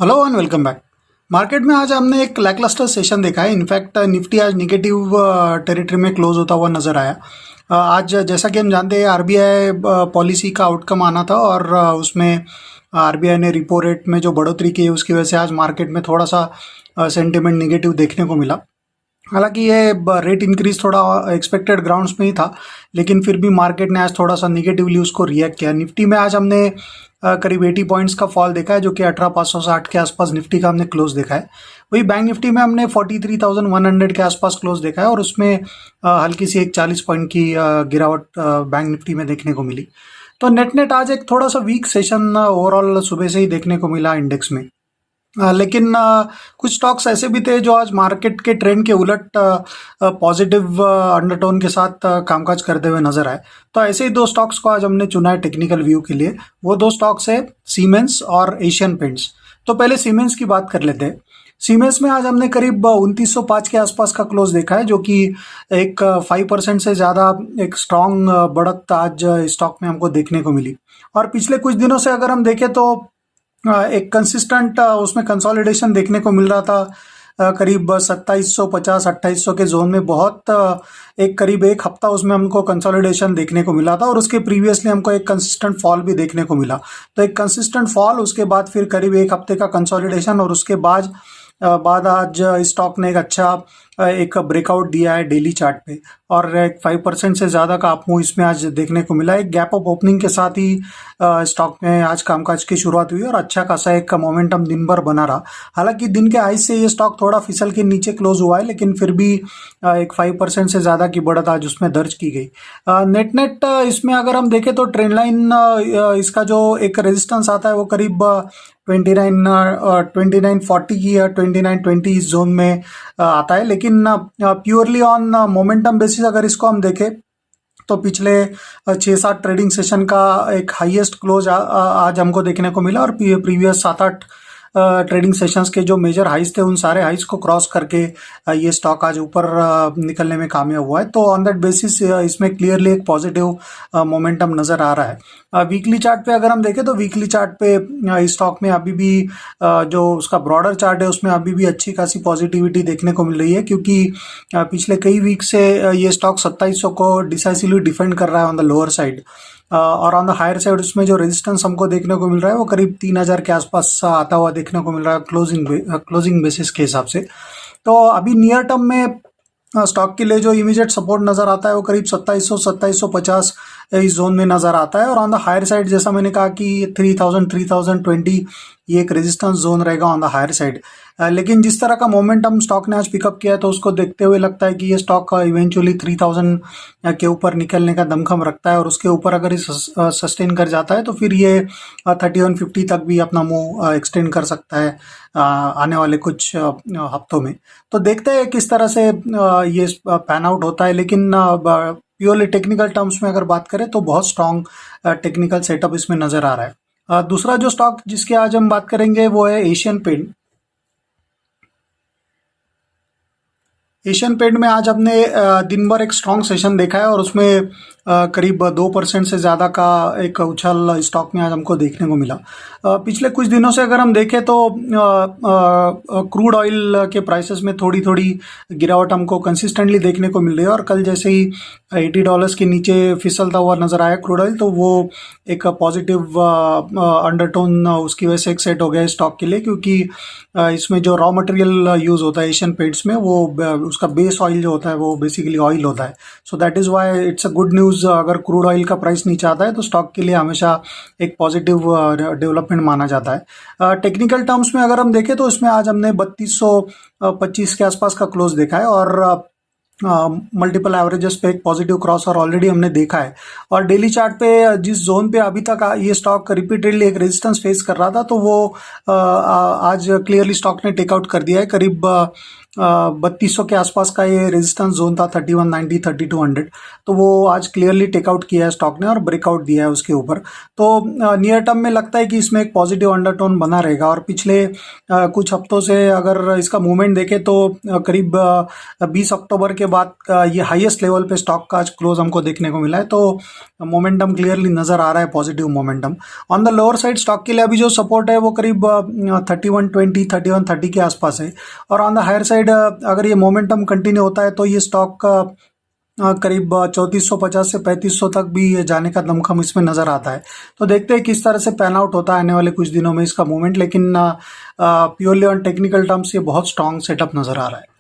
Hello and welcome back. Market में आज हमने एक लैकलस्टर सेशन देखा है। इनफैक्ट निफ्टी आज निगेटिव टेरिटरी में क्लोज होता हुआ नजर आया। आज जैसा कि हम जानते हैं आरबीआई पॉलिसी का आउटकम आना था और उसमें आरबीआई ने रिपो रेट में जो बढ़ोतरी की है उसकी वजह से आज मार्केट में थोड़ा सा सेंटिमेंट निगेटिव देखने को मिला। हालांकि ये रेट इंक्रीज थोड़ा एक्सपेक्टेड ग्राउंड्स में ही था, लेकिन फिर भी मार्केट ने आज थोड़ा सा निगेटिवली उसको रिएक्ट किया। निफ्टी में आज हमने करीब 80 पॉइंट्स का फॉल देखा है, जो कि 18,560 के आसपास निफ्टी का हमने क्लोज देखा है। वही बैंक निफ्टी में हमने 43,100 के आसपास क्लोज देखा है और उसमें हल्की सी एक 40 पॉइंट की गिरावट बैंक निफ्टी में देखने को मिली। तो नेट नेट आज एक थोड़ा सा वीक सेशन ओवरऑल सुबह से ही देखने को मिला इंडेक्स में। लेकिन कुछ स्टॉक्स ऐसे भी थे जो आज मार्केट के ट्रेंड के उलट पॉजिटिव अंडरटोन के साथ कामकाज करते हुए नजर आए। तो ऐसे ही दो स्टॉक्स को आज हमने चुना है टेक्निकल व्यू के लिए। वो दो स्टॉक्स है सीमेंस और एशियन पेंट्स। तो पहले सीमेंस की बात कर लेते हैं। सीमेंस में आज हमने करीब 2905 के आसपास का क्लोज देखा है, जो कि एक 5% से ज़्यादा एक स्ट्रॉन्ग बढ़त आज स्टॉक में हमको देखने को मिली। और पिछले कुछ दिनों से अगर हम देखें तो एक कंसिस्टेंट उसमें कंसोलिडेशन देखने को मिल रहा था। करीब 2750 2800 के जोन में बहुत एक करीब एक हफ्ता उसमें हमको कंसोलिडेशन देखने को मिला था और उसके प्रीवियसली हमको एक कंसिस्टेंट फॉल भी देखने को मिला। तो एक कंसिस्टेंट फॉल, उसके बाद फिर करीब एक हफ्ते का कंसोलिडेशन और उसके बाद आज स्टॉक ने एक अच्छा एक ब्रेकआउट दिया है डेली चार्ट पे और एक 5% से ज़्यादा का अप मूव इसमें आज देखने को मिला है। एक गैप अप ओपनिंग के साथ ही स्टॉक में आज कामकाज की शुरुआत हुई और अच्छा खासा एक मोमेंटम दिन भर बना रहा। हालांकि दिन के हाई से ये स्टॉक थोड़ा फिसल के नीचे क्लोज हुआ है, लेकिन फिर भी एक 5% से ज़्यादा की बढ़त आज उसमें दर्ज की गई। नेट नेट इसमें अगर हम देखें तो ट्रेंड लाइन इसका जो एक रेजिस्टेंस आता है वो करीब 2940 की या 2920 इस जोन में आता है। लेकिन प्योरली ऑन मोमेंटम बेसिस अगर इसको हम देखें तो पिछले 6-7 ट्रेडिंग सेशन का एक हाईएस्ट क्लोज आज हमको देखने को मिला और प्रीवियस 7-8 ट्रेडिंग सेशंस के जो मेजर हाइस थे उन सारे हाइस को क्रॉस करके ये स्टॉक आज ऊपर निकलने में कामयाब हुआ है। तो ऑन दैट बेसिस इसमें क्लियरली एक पॉजिटिव मोमेंटम नज़र आ रहा है। वीकली चार्ट पे अगर हम देखें तो वीकली चार्ट पे इस स्टॉक में अभी भी जो उसका ब्रॉडर चार्ट है उसमें अभी भी अच्छी खासी पॉजिटिविटी देखने को मिल रही है, क्योंकि पिछले कई वीक से ये स्टॉक 2700 को डिसाइसिवली डिफेंड कर रहा है ऑन द लोअर साइड और ऑन द हायर साइड उसमें जो रेजिस्टेंस हमको देखने को मिल रहा है वो करीब 3000 के आसपास आता हुआ देखने को मिल रहा है क्लोजिंग बेसिस के हिसाब से। तो अभी नियर टर्म में स्टॉक के लिए जो इमीडिएट सपोर्ट नज़र आता है वो करीब 2750 इस जोन में नज़र आता है और ऑन द हायर साइड जैसा मैंने कहा कि 3020 ये एक रेजिस्टेंस जोन रहेगा ऑन द हायर साइड। लेकिन जिस तरह का मोमेंटम स्टॉक ने आज पिकअप किया है तो उसको देखते हुए लगता है कि ये स्टॉक इवेंचुअली 3000 के ऊपर निकलने का दमखम रखता है और उसके ऊपर अगर ये सस्टेन कर जाता है तो फिर ये 3150 तक भी अपना मूव एक्सटेंड कर सकता है आने वाले कुछ हफ्तों में। तो देखते हैं किस तरह से ये पैन आउट होता है। लेकिन प्योरली टेक्निकल टर्म्स में अगर बात करें तो बहुत स्ट्रॉन्ग टेक्निकल सेटअप इसमें नज़र आ रहा है। दूसरा जो स्टॉक जिसके आज हम बात करेंगे वो है एशियन पेंट। एशियन पेंट में आज हमने दिन भर एक स्ट्रॉन्ग सेशन देखा है और उसमें करीब 2% से ज़्यादा का एक उछाल स्टॉक में आज हमको देखने को मिला। पिछले कुछ दिनों से अगर हम देखें तो क्रूड ऑयल के प्राइसेस में थोड़ी थोड़ी गिरावट हमको कंसिस्टेंटली देखने को मिल रही है और कल जैसे ही $80 के नीचे फिसलता हुआ नज़र आया क्रूड ऑयल, तो वो एक पॉजिटिव अंडरटोन उसकी वजह से एक सेट हो गया स्टॉक के लिए, क्योंकि इसमें जो रॉ मटेरियल यूज़ होता है एशियन पेंट्स में वो उसका बेस ऑयल जो होता है वो बेसिकली ऑयल होता है। So that is why it's a good news. अगर क्रूड ऑयल का प्राइस नीचे आता है तो स्टॉक के लिए हमेशा एक पॉजिटिव डेवलपमेंट माना जाता है। टेक्निकल टर्म्स में अगर हम देखें तो इसमें आज हमने 3225 के आसपास का क्लोज देखा है और मल्टीपल एवरेजेस पे एक पॉजिटिव क्रॉस और ऑलरेडी हमने देखा है। और डेली चार्ट पे जिस जोन पे अभी तक ये स्टॉक रिपीटेडली एक रेजिस्टेंस फेस कर रहा था तो वो आज क्लियरली स्टॉक ने टेकआउट कर दिया है। करीब 3200 के आसपास का ये रेजिस्टेंस जोन था, 3190 3200, तो वो आज क्लियरली टेकआउट किया है स्टॉक ने और ब्रेकआउट दिया है उसके ऊपर। तो नियर टर्म में लगता है कि इसमें एक पॉजिटिव अंडरटोन बना रहेगा। और पिछले कुछ हफ्तों से अगर इसका मूवमेंट देखें तो करीब 20 अक्टूबर के बाद ये हाईएस्ट लेवल पे स्टॉक का आज क्लोज हमको देखने को मिला है। तो मोमेंटम क्लियरली नज़र आ रहा है, positive momentum. On the lower side stock के लिए अभी जो सपोर्ट है वो करीब 3120 3130 के आसपास है। और ऑन द हायर साइड अगर ये मोमेंटम कंटिन्यू होता है तो ये स्टॉक करीब 3450 से 3500 तक भी जाने का दमखम इसमें नज़र आता है। तो देखते हैं किस तरह से पैन आउट होता है आने वाले कुछ दिनों में इसका मूवमेंट, लेकिन प्योरली ऑन टेक्निकल टर्म्स ये बहुत स्ट्रॉन्ग सेटअप नज़र आ रहा है।